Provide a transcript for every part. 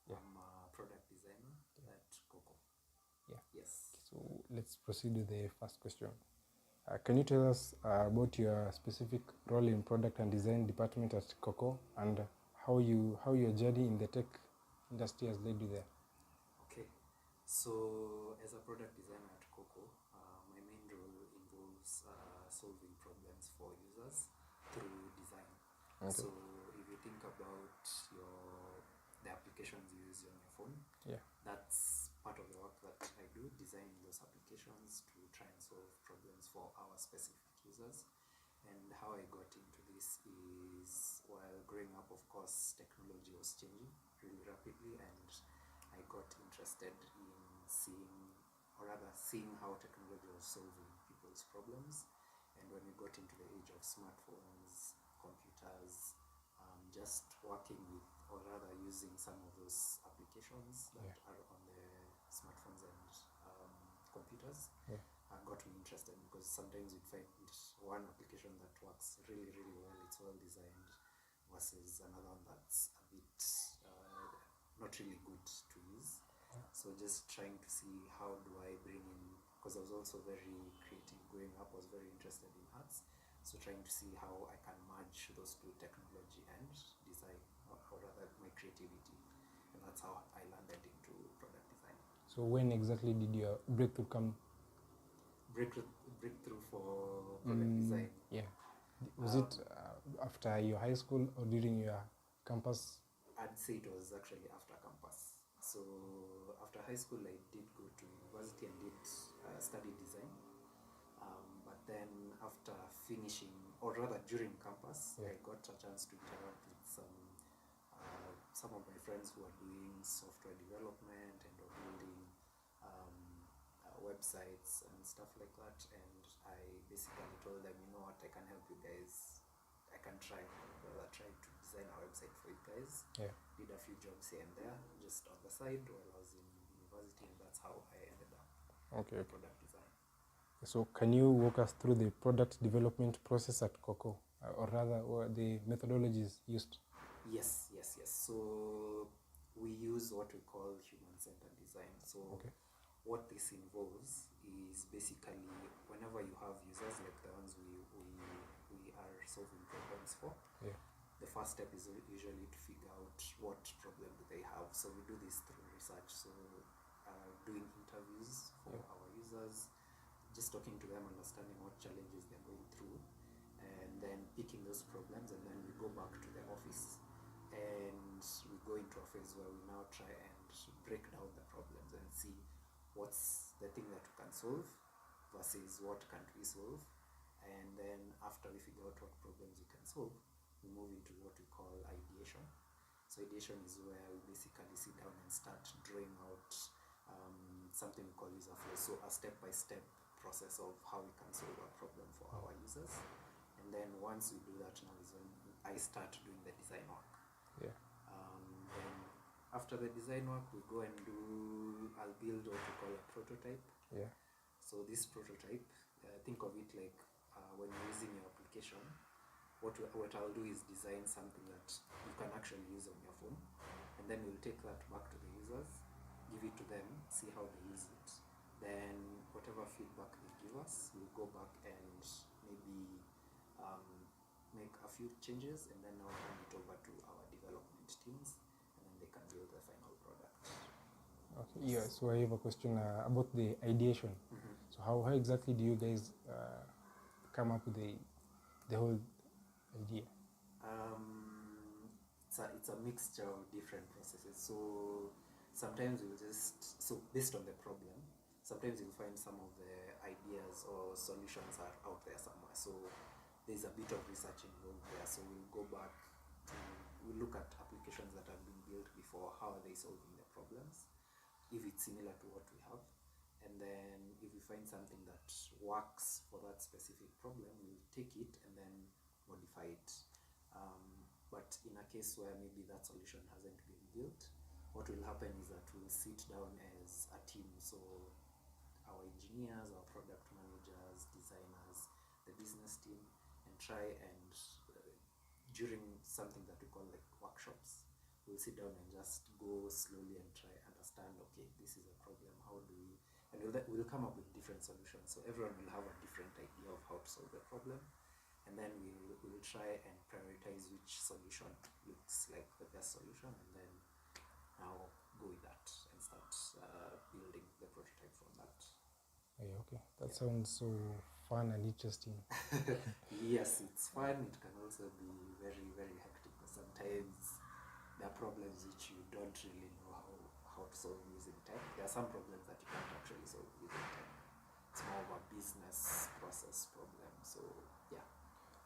Yeah. I'm a product designer at Coco. Yeah. Yes. So let's proceed with the first question. Can you tell us about your specific role in product and design department at Coco, and how your journey in the tech industry has led you there? Okay. So as a product designer at Coco, my main role involves solving problems for users through design. Okay. So if you think about the applications you use on your phone, Yeah. that's part of the work that I do, designing those applications to try and solve problems for our specific users. And how I got into this is, while growing up, of course, technology was changing really rapidly, and I got interested in seeing how technology was solving people's problems. And when we got into the age of smartphones, computers, just working with, or rather using some of those applications that are on the smartphones and computers, got me interested, because sometimes you'd find one application that works really, really well, it's well designed, versus another one that's a bit not really good to use. So just trying to see how do I bring in, because I was also very creative growing up, I was very interested in arts, so trying to see how I can merge those two, technology and design, or rather my creativity, and that's how I landed into product design. So when exactly did your breakthrough come? Breakthrough for product design? Yeah. Was it after your high school or during your campus? I'd say it was actually after campus. So after high school, I did go to university and did study design. But then after finishing, or rather during campus, I got a chance to interact with some of my friends who are doing software development and are building websites and stuff like that. And I basically told them, you know what, I can help you guys. I can try to design a website for you guys. Yeah. Did a few jobs here and there, just on the side while I was in university, and that's how I ended up in product design. So can you walk us through the product development process at Coco, or rather, the methodologies used? Yes. So we use what we call human-centered design. So what this involves is basically, whenever you have users like the ones we are solving problems for, the first step is usually to figure out what problem do they have. So we do this through research. So doing interviews for our users, just talking to them, understanding what challenges they're going through, and then picking those problems, and then we go back to the office and we go into a phase where we now try and break down the problems and see what's the thing that we can solve versus what can't we solve. And then after we figure out what problems we can solve, we move into what we call ideation. So ideation is where we basically sit down and start drawing out something we call user flow, so a step-by-step process of how we can solve a problem for our users. And then once we do that, now is when I start doing the design work. Then after the design work, we go and I'll build what we call a prototype. So this prototype, think of it like when you're using your application, what I'll do is design something that you can actually use on your phone, and then we'll take that back to the users, give it to them, see how they use it. Then whatever feedback they give us, we'll go back and maybe make a few changes, and then now hand it over to our development teams, and then they can build the final product. Okay. Yeah. So I have a question about the ideation. So how exactly do you guys come up with the whole idea? It's a mixture of different processes. So sometimes we'll based on the problem, sometimes you'll find some of the ideas or solutions are out there somewhere. So there's a bit of research involved there. So we'll go back we look at applications that have been built before, how are they solving the problems, if it's similar to what we have. And then if we find something that works for that specific problem, we'll take it and then modify it. But in a case where maybe that solution hasn't been built, what will happen is that we'll sit down as a team. So our engineers, our product managers, designers, the business team, and try and during something that we call like workshops, we'll sit down and just go slowly and try understand, okay, this is a problem, how do we, and we'll come up with different solutions. So everyone will have a different idea of how to solve the problem, and then we'll try and prioritize which solution looks like the best solution, and then now go with that and start building the prototype from that. Okay, that sounds so fun and interesting. Yes, it's fun. It can also be very, very hectic, because sometimes there are problems which you don't really know how to solve using tech. There are some problems that you can't actually solve using tech. It's more of a business process problem. So yeah.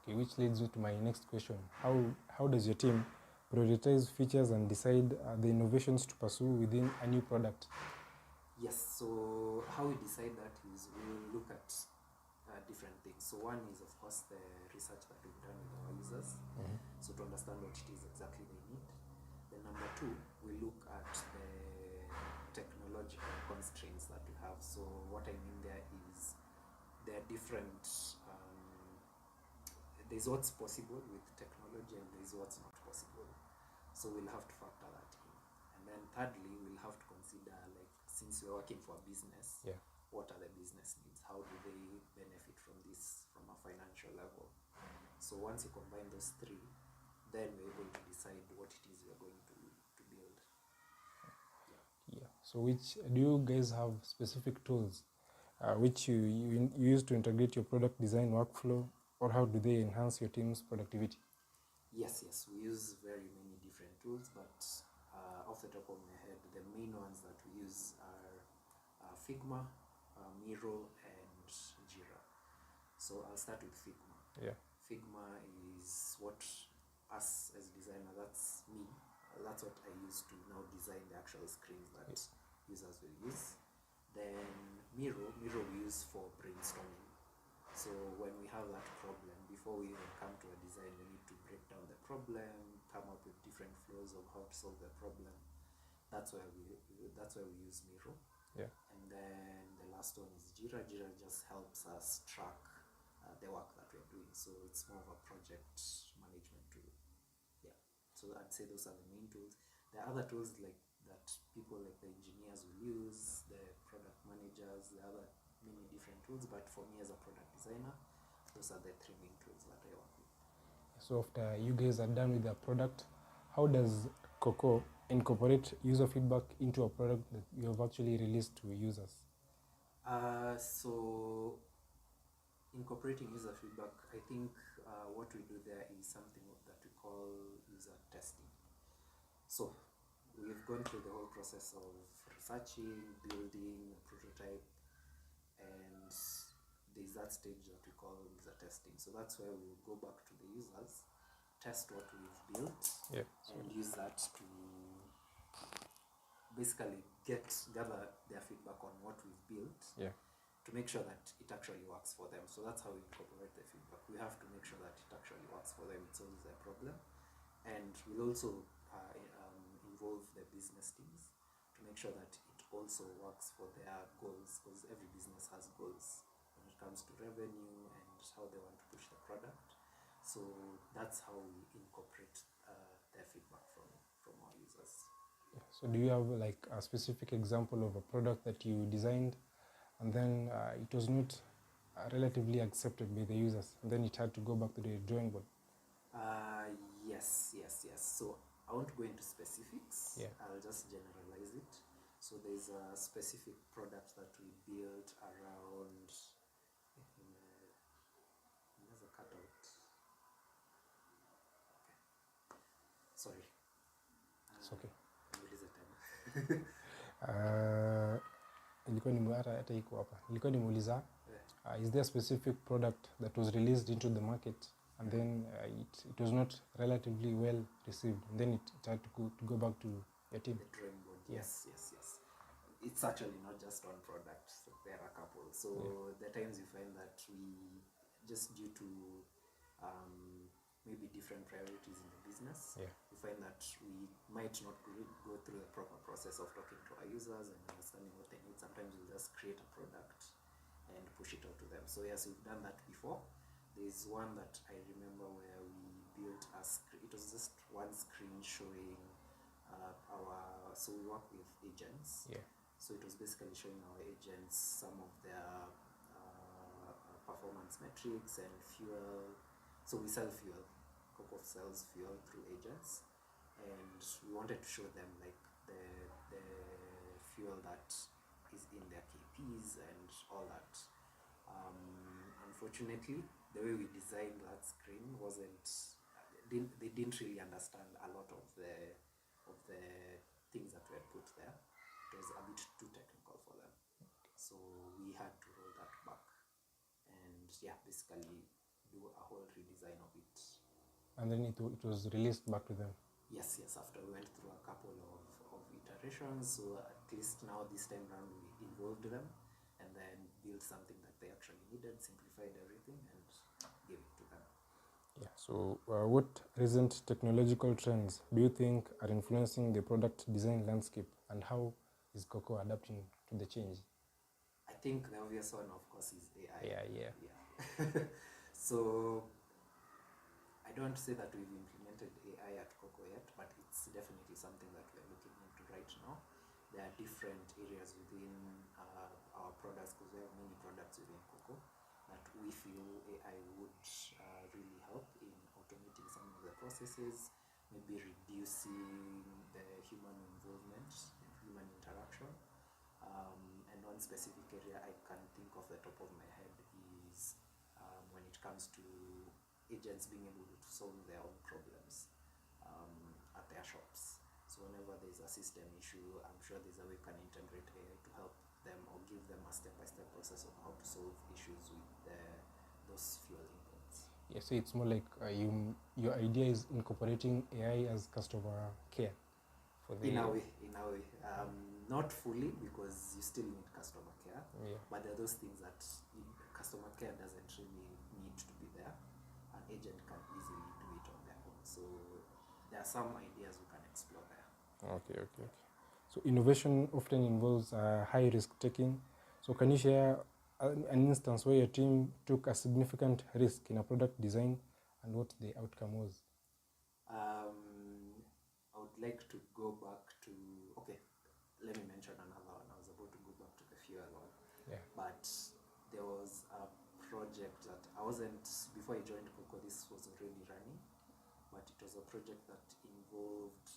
Okay, which leads me to my next question. How does your team prioritize features and decide the innovations to pursue within a new product? Yes, so how we decide that is we'll look at different things. So one is, of course, the research that we've done with our users, so to understand what it is exactly they need. Then number two, we look at the technological constraints that we have. So what I mean there is there are different, there's what's possible with technology and there's what's not possible. So we'll have to factor that in. And then thirdly, we'll have to consider, like, since we're working for a business, what are the business needs? How do they benefit from this from a financial level? So once you combine those three, then we're able to decide what it is we're going to build. Yeah. So do you guys have specific tools which you use to integrate your product design workflow, or how do they enhance your team's productivity? Yes, we use very many different tools, but off the top of my head, the main ones that we use are Figma, Miro, and Jira. So I'll start with Figma. Yeah. Figma is what us as designer, that's me, that's what I use to now design the actual screens that users will use. Then Miro we use for brainstorming. So when we have that problem, before we even come to a design, we need to break down the problem, come up with different flows of how to solve the problem. That's why we use Miro. Yeah. And then the last one is Jira. Jira just helps us track the work that we're doing. So it's more of a project management tool. Yeah. So I'd say those are the main tools. There are other tools like that people like the engineers will use, the product managers, the other many different tools, but for me as a product designer, those are the three main tools that I work with. So after you guys are done with the product, how does Coco incorporate user feedback into a product that you have actually released to users? So incorporating user feedback, I think what we do there is something that we call user testing. So we've gone through the whole process of researching, building a prototype, and there's that stage that we call user testing. So that's where we'll go back to the users, test what we've built, and use that to basically gather their feedback on what we've built, to make sure that it actually works for them. So that's how we incorporate the feedback. We have to make sure that it actually works for them, it solves their problem. And we'll also involve the business teams to make sure that it also works for their goals, because every business has goals when it comes to revenue and how they want to push the product. So that's how we incorporate their feedback from our users. So do you have like a specific example of a product that you designed and then it was not relatively accepted by the users, and then it had to go back to the drawing board? Yes. So I won't go into specifics. I'll just generalize it. So there's a specific product that we built around there's a cutout. Okay. Sorry. It's okay. Nilikuwa nimeuliza is there a specific product that was released into the market and then it was not relatively well received, and then it had to go back to your team? The drawing board. Yes. It's actually not just one product. So there are a couple. So the times you find that we, just due to maybe different priorities in the business, we find that we might not go through the proper process of talking to our users and understanding what they need. Sometimes we'll just create a product and push it out to them. So yes, we've done that before. There's one that I remember where we built it was just one screen showing So we work with agents. Yeah. So it was basically showing our agents some of their performance metrics and fuel. So we sell fuel. Coco sells fuel through agents, and we wanted to show them like the fuel that is in their KPs and all that. Unfortunately, the way we designed that screen they didn't really understand a lot of the things that were put there. It was a bit too technical for them, so we had to roll that back and basically do a whole redesign of it. And then it was released back to them. Yes, after we went through a couple of iterations, so at least now this time around we involved them and then built something that they actually needed, simplified everything and gave it to them. Yeah, so what recent technological trends do you think are influencing the product design landscape, and how is Coco adapting to the change? I think the obvious one, of course, is AI. Yeah. So I don't say that we've implemented AI at Coco yet, but it's definitely something that we're looking into right now. There are different areas within our products, because we have many products within Coco, that we feel AI would really help in automating some of the processes, maybe reducing the human involvement and human interaction. And one specific area I can think of the top of my head is when it comes to agents being able to solve their own problems at their shops. So whenever there's a system issue, I'm sure there's a way you can integrate AI to help them or give them a step-by-step process of how to solve issues with those fuel inputs. Yeah, so it's more like your idea is incorporating AI as customer care for the... In a way. Not fully, because you still need customer care. Yeah. But there are those things that customer care doesn't really need to be there. An agent can easily do it on their own. So there are some ideas we can explore there. Okay. So innovation often involves high risk taking. So can you share an instance where your team took a significant risk in a product design and what the outcome was? I would like to go back to, let me mention another one. I was about to go back to the fuel one. Yeah. But there was a project that I wasn't, before I joined Coco, this was already running, but it was a project that involved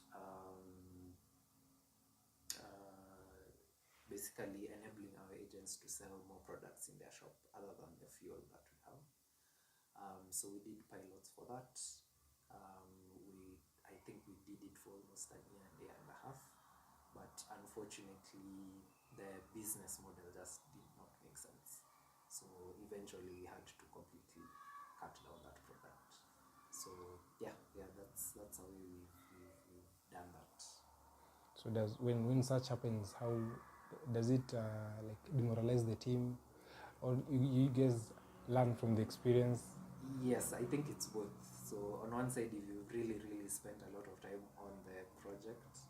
basically enabling our agents to sell more products in their shop other than the fuel that we have. So we did pilots for that. I think we did it for almost a year and a half, but unfortunately the business model just did not make sense. So eventually we had to completely cut down that product. So that's how we've done that. So when such happens, how does it like demoralize the team, or you guys learn from the experience? Yes, I think it's both. So on one side, if you really spent a lot of time on the project,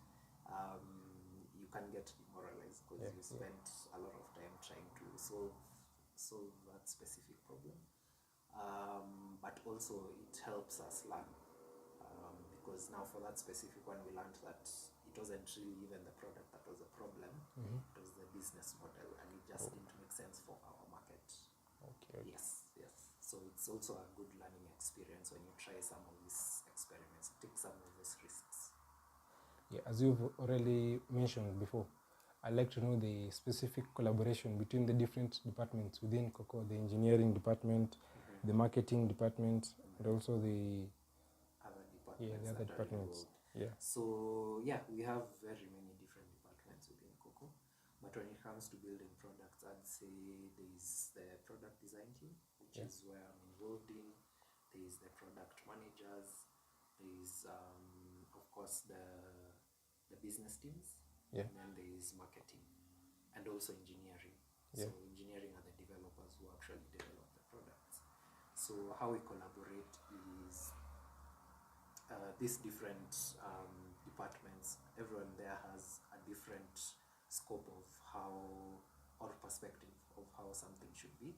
you can get demoralized because you spent a lot of time trying to solve that specific problem. But also it helps us learn, because now for that specific one we learned that it wasn't really even the product that was a problem. It was the business model, and it just didn't make sense for our market. Okay. Yes. So it's also a good learning experience when you try some of these experiments, take some of those risks. Yeah, as you've already mentioned before, I'd like to know the specific collaboration between the different departments within Coco, the engineering department, the marketing department, and also the other departments. Yeah. So we have very many different departments within Coco, but when it comes to building products, I'd say there's the product design team, which is where I'm involved in. There's the product managers. There's of course the business teams. Yeah. And then there's marketing and also engineering. Yeah. So engineering are the developers who actually develop the products. So how we collaborate is these different departments, everyone there has a different scope of how, or perspective of how something should be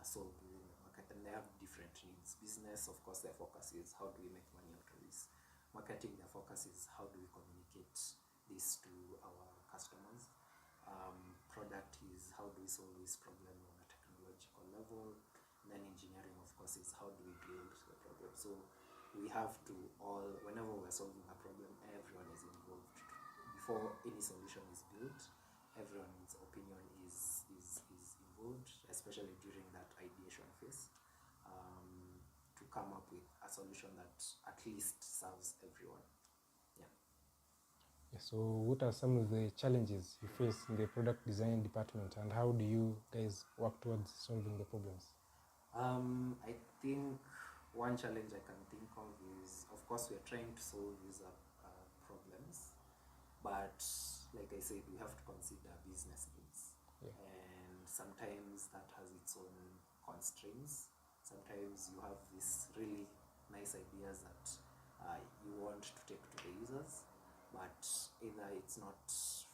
sold within the market, and they have different needs. Business, of course, their focus is how do we make money out of this. Marketing, their focus is how do we communicate communicate this to our customers. Product is how do we solve this problem on a technological level, and then engineering, of course, is how do we build the problem. So we have to all, whenever we're solving a problem, everyone is involved. Before any solution is built, everyone's opinion is involved, especially during that ideation phase, to come up with a solution that at least serves everyone. Yeah. Yeah, so what are some of the challenges you face in the product design department, and how do you guys work towards solving the problems? I think one challenge I can think of is, of course, we're trying to solve user problems, but like I said, we have to consider business needs. Yeah. And sometimes that has its own constraints. Sometimes you have these really nice ideas that you want to take to the users, but either it's not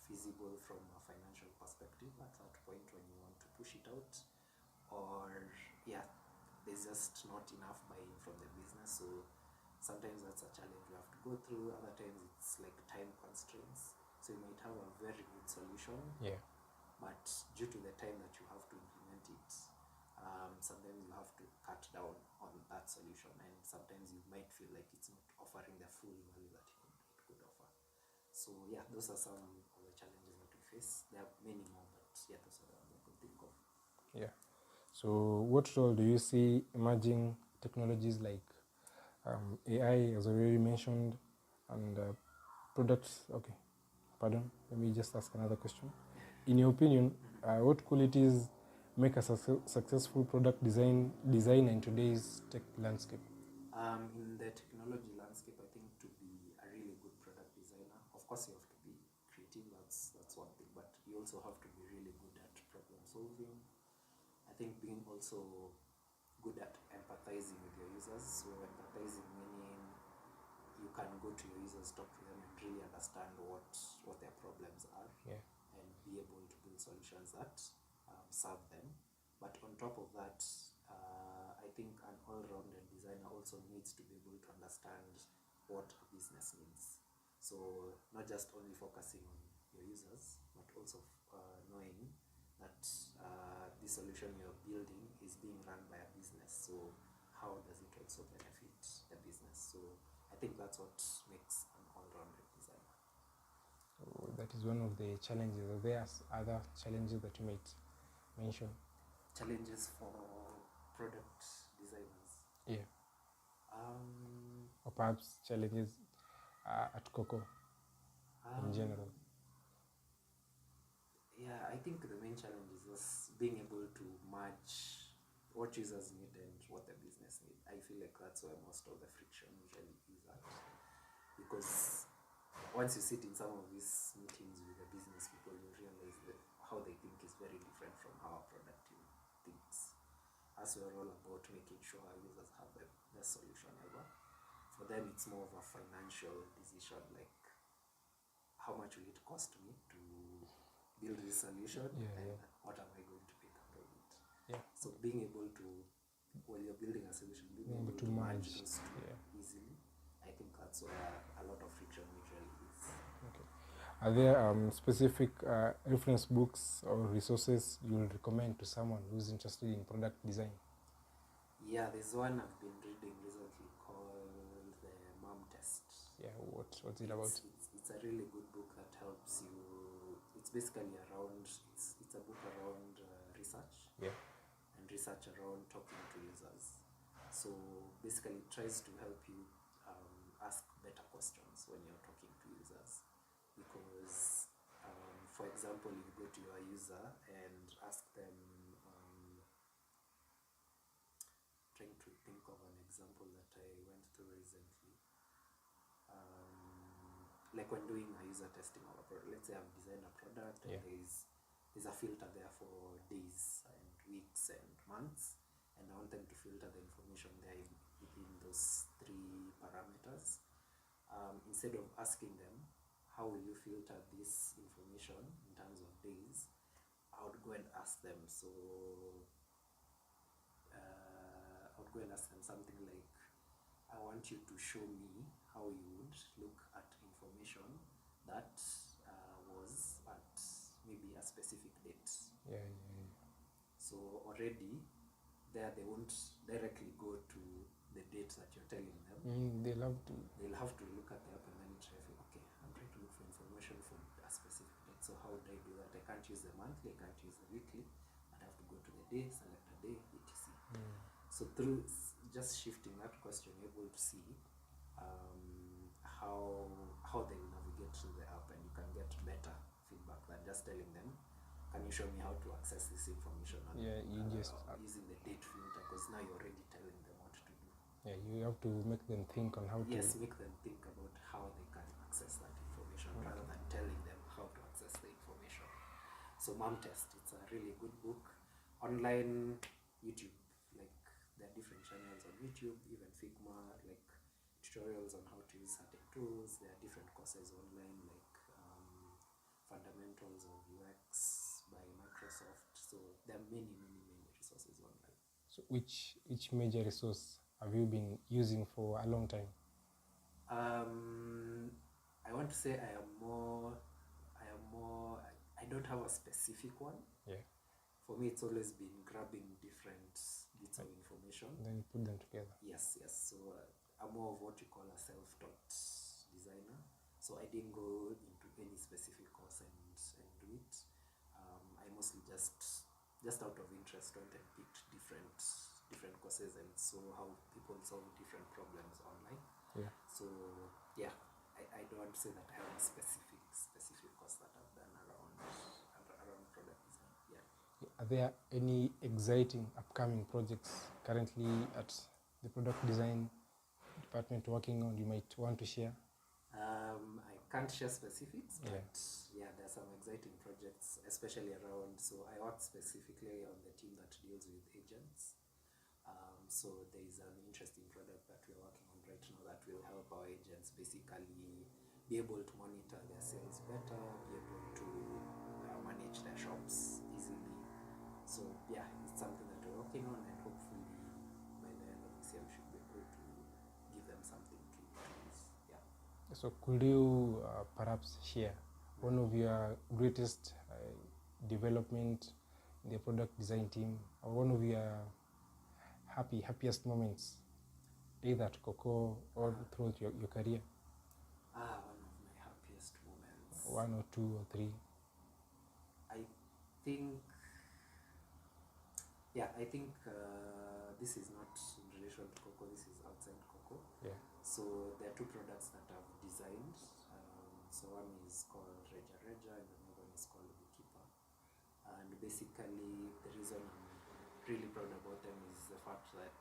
feasible from a financial perspective at that point when you want to push it out, or yeah, there's just not enough buy-in from the business. So sometimes that's a challenge we have to go through. Other times it's like time constraints. So you might have a very good solution, Yeah. but due to the time that you have to implement it, sometimes you have to cut down on that solution, and sometimes you might feel like it's not offering the full value that it could offer. So yeah, those are some of the challenges that we face. There are many more, but yeah, those are the ones I could think of. Yeah. So what role do you see emerging technologies like AI, as already mentioned, and products? Okay, pardon, let me just ask another question. In your opinion, what qualities make a successful product designer in today's tech landscape? In the technology landscape, I think to be a really good product designer, of course you have to be creative, that's one thing, but you also have to be really good at problem solving. I think being also good at empathizing with your users. So empathizing meaning you can go to your users, talk to them, and really understand what their problems are, Yeah. and be able to build solutions that serve them. But on top of that, I think an all-rounded designer also needs to be able to understand what a business needs. So not just only focusing on your users, but also knowing that the solution you're building is being run by a business. So how does it also benefit the business? So I think that's what makes an all-rounded designer. Oh, that is one of the challenges. Are there other challenges that you might mention? Challenges for product designers? Yeah. Or perhaps challenges at Coco in general? Yeah, I think the main challenge is just being able to match what users need and what the business need. I feel like that's where most of the friction usually is at. Because once you sit in some of these meetings with the business people, you realize that how they think is very different from how a product team thinks. As we're all about making sure our users have the best solution ever, for them it's more of a financial decision, like how much will it cost me to build this solution, and what am I going to pick out of it? Yeah. So being able to, when you're building a solution, being able to merge those two easily, I think that's where a lot of friction usually is. Okay. Are there specific reference books or resources you will recommend to someone who's interested in product design? Yeah, there's one I've been reading recently called the MOM Test. Yeah, what's it about? It's a really good book that helps you. It's basically around, it's a book around research. Yeah. And research around talking to users. So basically it tries to help you ask better questions when you're talking to users. Because, for example, you go to your user and ask them, trying to think of an example that I went through recently. Like when doing a user testing of a product, let's say I've designed a product and there's a filter there for days and weeks and months, and I want them to filter the information there within those 3 parameters. Instead of asking them, how will you filter this information in terms of days, I would go and ask them, something like, I want you to show me how you would look at information that was at maybe a specific date. Yeah. So already there they won't directly go to the date that you're telling them. They'll have to look at the app and then try to, okay, I'm trying to look for information for a specific date. So how would I do that? I can't use the monthly, I can't use the weekly. I'd have to go to the day, select a day, etc. So through just shifting that question, you're able to see how they will navigate through the app, and you can get better feedback than just telling them, can you show me how to access this information? And, using the date filter, because now you're already telling them what to do. Yeah, you have to make them think on how to. Yes, make them think about how they can access that information rather than telling them how to access the information. So Mom Test, it's a really good book. Online, YouTube, like there are different channels on YouTube, even Figma, like tutorials on how to use certain tools. There are different courses online, like fundamentals of UX by Microsoft. So there are many resources online. So which major resource have you been using for a long time? I want to say I don't have a specific one. Yeah. For me, it's always been grabbing different bits of information. Then you put them together. Yes. So I'm more of what you call a self-taught designer. So I didn't go into any specific course and do it. I mostly just out of interest went and picked different courses and saw how people solve different problems online. Yeah. So yeah, I don't want to say that I have a specific course that I've done around product design. Yeah. Are there any exciting upcoming projects currently at the product design department working on you might want to share? I can't share specifics, Yeah. but yeah, there are some exciting projects, especially around. So I work specifically on the team that deals with agents. So there is an interesting product that we're working on right now that will help our agents basically be able to monitor their sales better, be able to manage their shops easily. So yeah, it's something that we're working on, and hopefully by the end of this year we should be able to give them something to use. Yeah. So could you perhaps share one of your greatest development in the product design team, or one of your happiest moments, either at Coco or throughout your career? One of my happiest moments. One or two or three. I think this is not in relation to Coco, this is outside Coco. Yeah. So there are two products that I've designed. So one is called Reja and another one is called Bookkeeper. And basically the reason I'm really proud about them is the fact that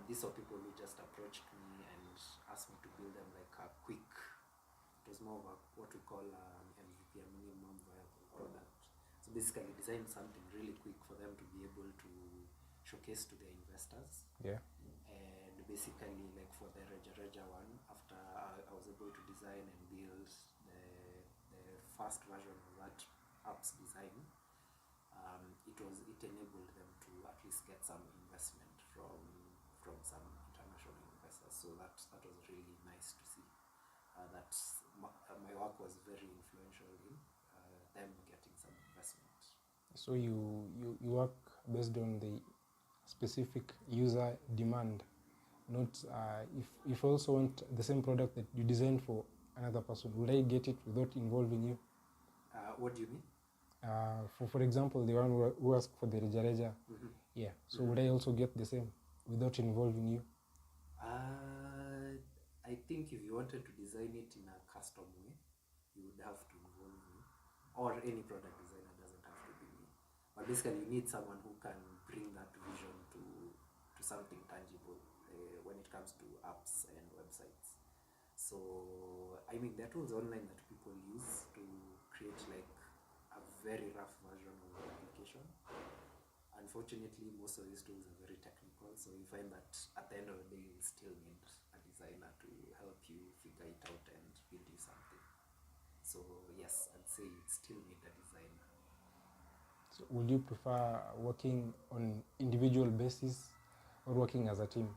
these are people who just approached me and asked me to build them like a quick, it was more of a, what we call MVP, a minimum viable product. So basically designed something really quick for them to be able to showcase to their investors. Yeah. And basically, like for the Reja one, after I was able to design and build the first version of that app's design, it enabled them to at least get some investment from some international investors. So that was really nice to see. That my work was very influential in them getting some investment. So you work based on the specific user demand, not if I also want the same product that you designed for another person, will I get it without involving you? What do you mean? For example, the one who asked for the Reja. Yeah. So would I also get the same without involving you? I think if you wanted to design it in a custom way, you would have to involve me, or any product designer, doesn't have to be me. But basically, you need someone who can bring that vision to something tangible when it comes to apps and websites. So I mean, there are tools online that people use to create like a very rough version of the application. Unfortunately, most of these tools are very technical, so you find that at the end of the day, you still need a designer to help you figure it out and build you something. So yes, I'd say you still need a designer. So would you prefer working on individual basis or working as a team?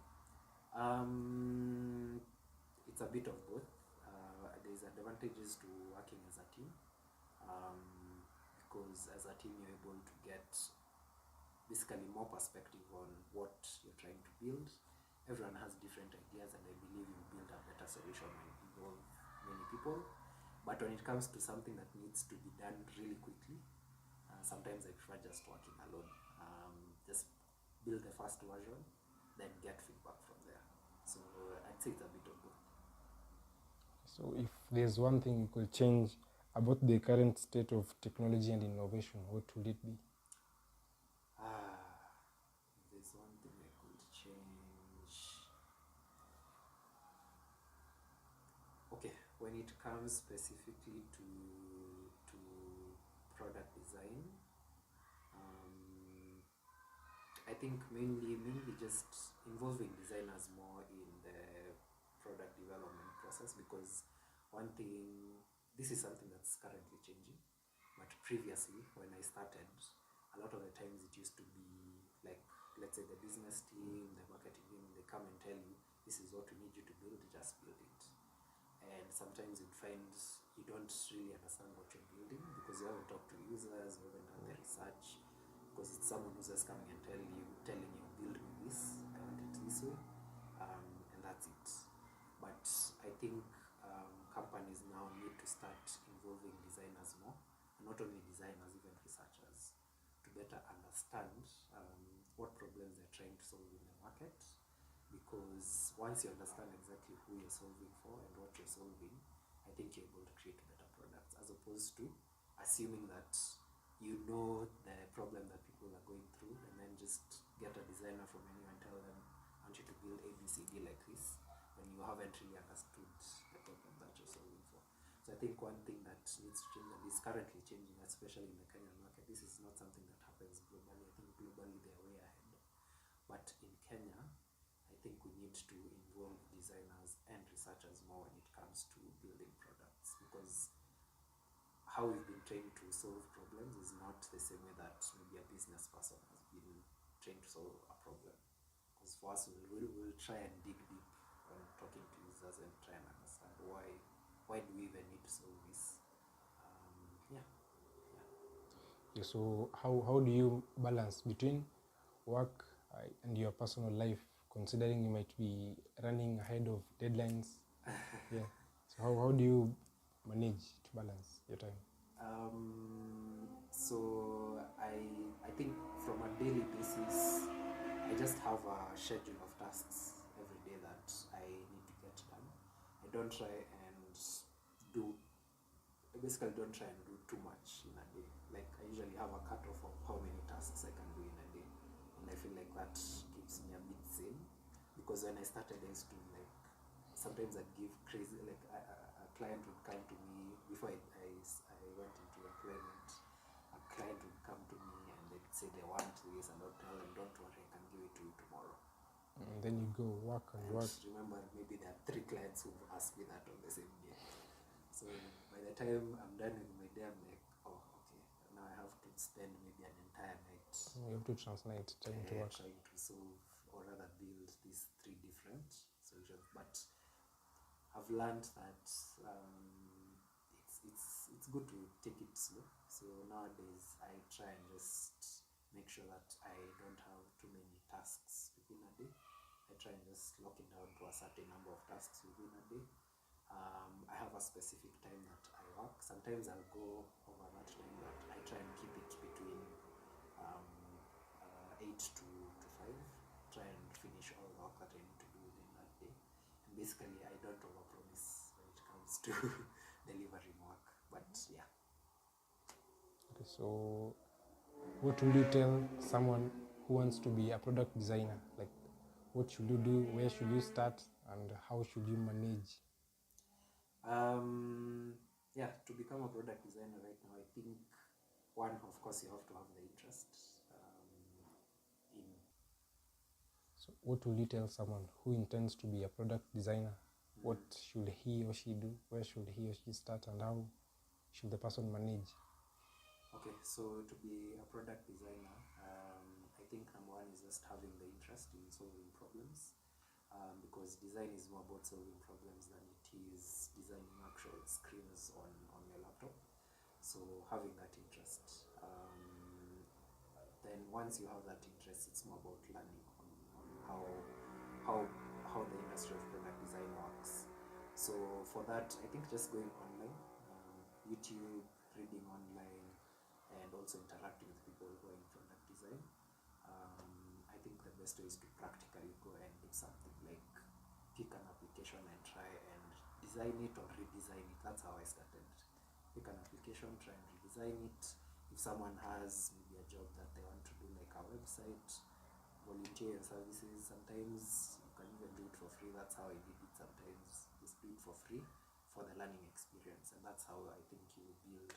It's a bit of both. There's advantage advantages to working as a team, because as a team you're able to get basically more perspective on what you're trying to build. Everyone has different ideas, and I believe you build a better solution when you involve many people. But when it comes to something that needs to be done really quickly, sometimes I prefer just working alone. Just build the first version, then get feedback from there. So I'd say it's a bit of both. So if there's one thing you could change about the current state of technology and innovation, what would it be? There's one thing I could change. Okay, when it comes specifically to product design, I think mainly just involving designers more in the product development process, because one thing, this is something that's currently changing, but previously when I started, a lot of the times it used to be like, let's say the business team, the marketing team, they come and tell you, this is what we need you to build, just build it. And sometimes you'd find you don't really understand what you're building because you haven't talked to users, you haven't done the research, because it's someone who's just coming and telling you, build me this, I want it this way, and that's it. But I think companies now need to start involving designers more, and not only designers, even researchers, to better understand what problems they're trying to solve in the market. Because once you understand exactly who you're solving for and what you're solving, I think you're able to create better products, as opposed to assuming that you know the problem that people are going through and then just get a designer from anywhere and tell them, I want you to build ABCD like this, when you haven't really understood the problem that you're solving for. So I think one thing that needs to change, and is currently changing, especially in the Kenyan market, this is not something that happens globally. I think globally they're way ahead. But in Kenya, I think we need to involve designers and researchers more when it comes to building products, because how we've been trained to solve problems is not the same way that maybe a business person has been trained to solve a problem. Because for us, we'll try and dig deep when talking to users and try and understand why do we even need to solve this. Yeah, so how do you balance between work and your personal life, considering you might be running ahead of deadlines? Yeah. So how do you manage to balance your time? So I think from a daily basis, I just have a schedule of tasks every day that I need to get done. I basically don't try and do too much in a day. Like, I usually have a cutoff of how many tasks I can do in a day, and I feel like that keeps me a bit sane. Because when I started, I used to, like, sometimes I'd give crazy, like a client would come to me before I went into employment. A client would come to me and they'd say they want this, and I'd tell them, don't worry, I can give it to you tomorrow. And then you go work and work. Remember, maybe there are 3 clients who've asked me that on the same day. So by the time I'm done with my day, I'm like, oh, okay, now I have to spend maybe an entire night. You have to translate trying to work. Trying to solve, or rather build, these 3 different solutions. But I've learned that it's good to take it slow. So nowadays I try and just make sure that I don't have too many tasks within a day. I try and just lock it down to a certain number of tasks within a day. I have a specific time that I work. Sometimes I'll go over that time, but I try and keep it between 8 to 5. Try and finish all the work that I need to do within that day. And basically, I don't overpromise when it comes to delivering work. But yeah. Okay, so what would you tell someone who wants to be a product designer? Like, what should you do? Where should you start? And how should you manage? To become a product designer right now, I think one, of course, you have to have the interest in. So what will you tell someone who intends to be a product designer? What should he or she do? Where should he or she start? And how should the person manage? Okay, so to be a product designer, I think number one is just having the interest in solving problems, because design is more about solving problems than it is designing actual actual screens on your laptop. So having that interest. Then once you have that interest, it's more about learning on how the industry of product design works. So for that, I think just going online, YouTube, reading online, and also interacting with people who are in product design. I think the best way is to practically go and do something, like pick an application and try and design it or redesign it. That's how I started. Pick an application, try and redesign it. If someone has maybe a job that they want to do, like a website, volunteer your services. Sometimes you can even do it for free. That's how I did it. Sometimes just do it for free for the learning experience, and that's how I think you build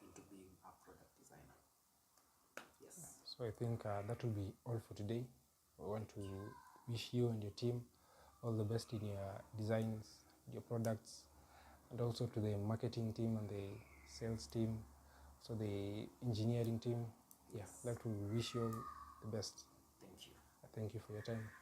into being a product designer. Yes. So I think that will be all for today. I want to wish you and your team all the best in your designs, your products, and also to the marketing team and the sales team, so the engineering team. Yes. Yeah, that will wish you all the best. Thank you. Thank you for your time.